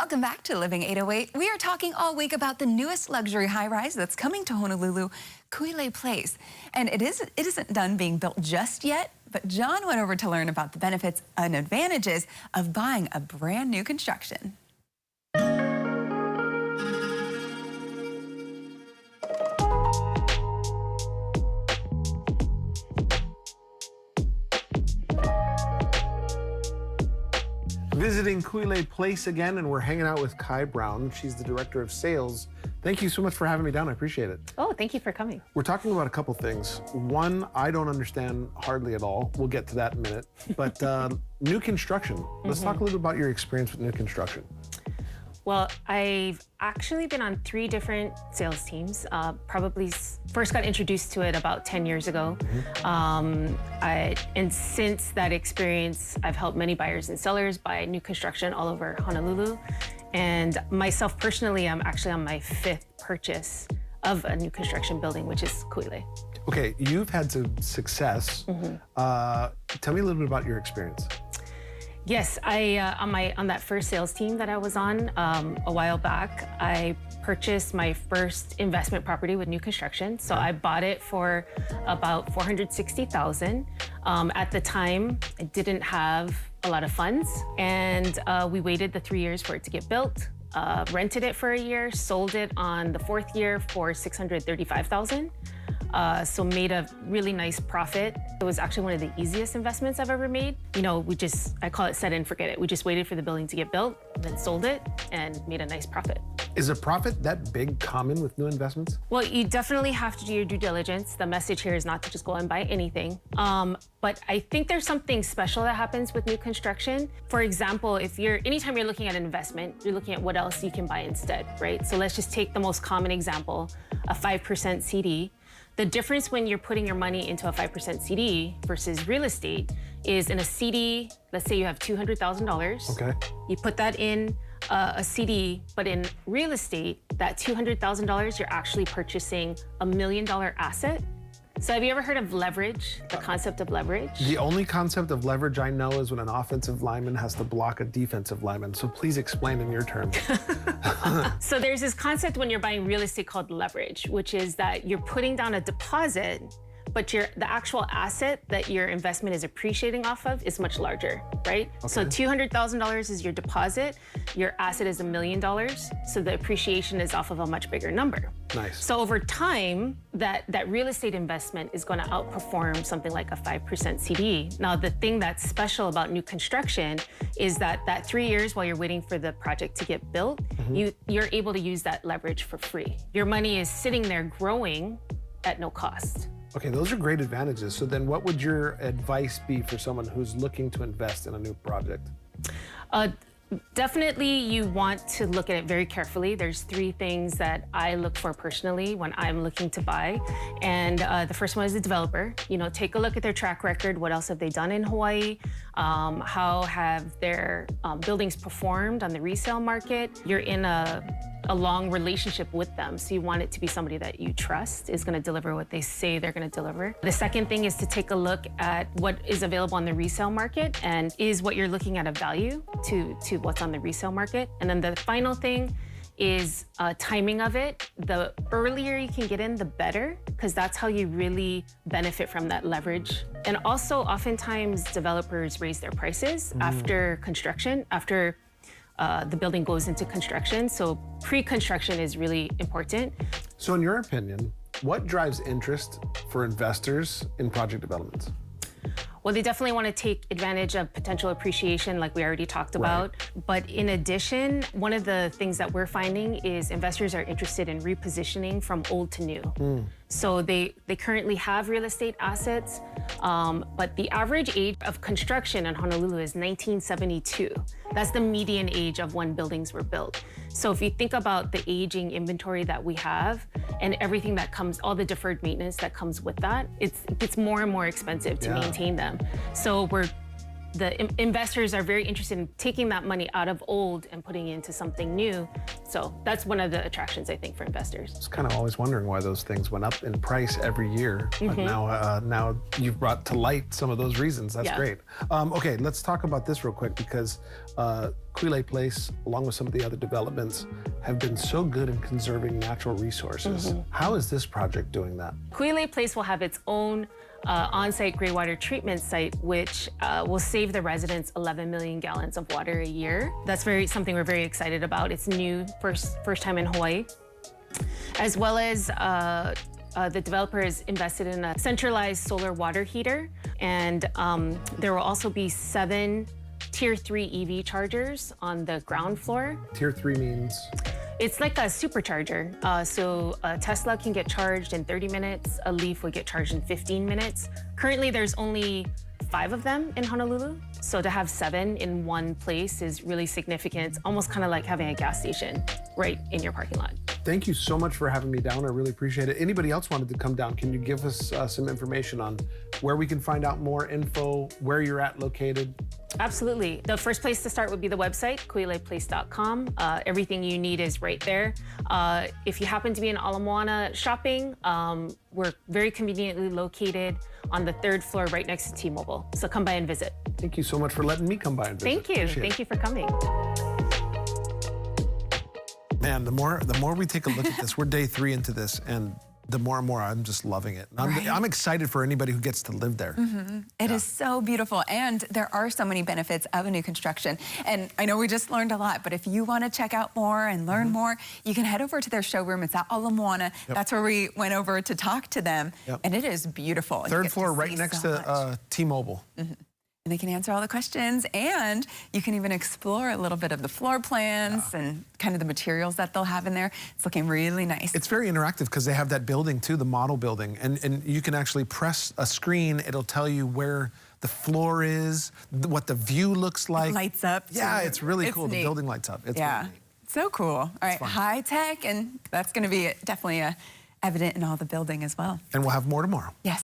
Welcome back to Living 808. We are talking all week about the newest luxury high-rise that's coming to Honolulu, Kuilei Place. And it isn't done being built just yet, but John went over to learn about the benefits and advantages of buying a brand new construction. Visiting Kuilei Place again, and we're hanging out with Kai Brown. She's the director of sales. Thank you so much for having me down. I appreciate it. Oh, thank you for coming. We're talking about a couple things. One, I don't understand hardly at all. We'll get to that in a minute. But new construction. Let's talk a little about your experience with new construction. Well, I've actually been on 3 different sales teams. Probably first got introduced to it about 10 years ago. And since that experience, I've helped many buyers and sellers buy new construction all over Honolulu. And myself personally, I'm actually on my 5th purchase of a new construction building, which is Kuilei. Okay, you've had some success. Tell me a little bit about your experience. Yes, on that first sales team that I was on a while back, I purchased my first investment property with new construction. So I bought it for about $460,000. At the time, I didn't have a lot of funds, and we waited the 3 years for it to get built. Rented it for a year, sold it on the 4th year for $635,000. So made a really nice profit. It was actually one of the easiest investments I've ever made. You know, I call it set and forget it. We just waited for the building to get built, then sold it and made a nice profit. Is a profit that big common with new investments? Well, you definitely have to do your due diligence. The message here is not to just go and buy anything. But I think there's something special that happens with new construction. For example, anytime you're looking at an investment, you're looking at what else you can buy instead, right? So let's just take the most common example, a 5% CD. The difference when you're putting your money into a 5% CD versus real estate is in a CD, let's say you have $200,000. Okay. You put that in a CD, but in real estate, that $200,000, you're actually purchasing $1 million asset. So have you ever heard of leverage, the concept of leverage? The only concept of leverage I know is when an offensive lineman has to block a defensive lineman. So please explain in your terms. So there's this concept when you're buying real estate called leverage, which is that you're putting down a deposit, but the actual asset that your investment is appreciating off of is much larger, right? Okay. So $200,000 is your deposit, your asset is $1 million, so the appreciation is off of a much bigger number. Nice. So over time, that real estate investment is going to outperform something like a 5% CD. Now, the thing that's special about new construction is that 3 years while you're waiting for the project to get built, you're able to use that leverage for free. Your money is sitting there growing at no cost. Okay, those are great advantages. So then what would your advice be for someone who's looking to invest in a new project? Definitely, you want to look at it very carefully. There's 3 things that I look for personally when I'm looking to buy. And the first one is the developer. You know, take a look at their track record. What else have they done in Hawaii? How have their buildings performed on the resale market? You're in a long relationship with them. So you want it to be somebody that you trust is going to deliver what they say they're going to deliver. The second thing is to take a look at what is available on the resale market and is what you're looking at a value to what's on the resale market. And then the final thing is timing of it. The earlier you can get in, the better, because that's how you really benefit from that leverage. And also, oftentimes, developers raise their prices after construction, after the building goes into construction. So pre-construction is really important. So in your opinion, what drives interest for investors in project developments? Well, they definitely want to take advantage of potential appreciation like we already talked about. But in addition, one of the things that we're finding is investors are interested in repositioning from old to new. So they currently have real estate assets, but the average age of construction in Honolulu is 1972. That's the median age of when buildings were built. So if you think about the aging inventory that we have and everything that comes, all the deferred maintenance that comes with that, it's more and more expensive to maintain them. So we're investors are very interested in taking that money out of old and putting it into something new. So that's one of the attractions, I think, for investors. I was kind of always wondering why those things went up in price every year. But now you've brought to light some of those reasons. That's great. Okay, let's talk about this real quick because Quile Place, along with some of the other developments, have been so good in conserving natural resources. How is this project doing that? Quile Place will have its own on-site greywater treatment site, which will save the residents 11 million gallons of water a year. That's something we're very excited about. It's new, first time in Hawaii. As well as the developer has invested in a centralized solar water heater, and there will also be 7 Tier 3 EV chargers on the ground floor. Tier 3 means? It's like a supercharger. So a Tesla can get charged in 30 minutes. A Leaf would get charged in 15 minutes. Currently, there's only 5 of them in Honolulu. So to have 7 in one place is really significant. It's almost kind of like having a gas station right in your parking lot. Thank you so much for having me down. I really appreciate it. Anybody else wanted to come down, can you give us some information on where we can find out more info, where you're at located? Absolutely. The first place to start would be the website, quileplace.com. Everything you need is right there. If you happen to be in Ala Moana shopping, we're very conveniently located on the 3rd floor right next to T-Mobile. So come by and visit. Thank you so much for letting me come by and visit. Thank you. Appreciate Thank it. you for coming. Man, the more we take a look at this, we're day 3 into this, and the more and more I'm just loving it. And I'm excited for anybody who gets to live there. It is so beautiful, and there are so many benefits of a new construction. And I know we just learned a lot, but if you want to check out more and learn more, you can head over to their showroom. It's at Ala Moana. That's where we went over to talk to them, and it is beautiful. You 3rd get floor, to right see next so to T-Mobile. And they can answer all the questions, and you can even explore a little bit of the floor plans and kind of the materials that they'll have in there. It's looking really nice. It's very interactive because they have that building too, the model building, and you can actually press a screen. It'll tell you where the floor is, what the view looks like. It lights up. Yeah, too. it's really cool. Neat. The building lights up. It's yeah, really neat. so cool. All right, fun. high tech, and that's going to be definitely evident in all the building as well. And we'll have more tomorrow. Yes.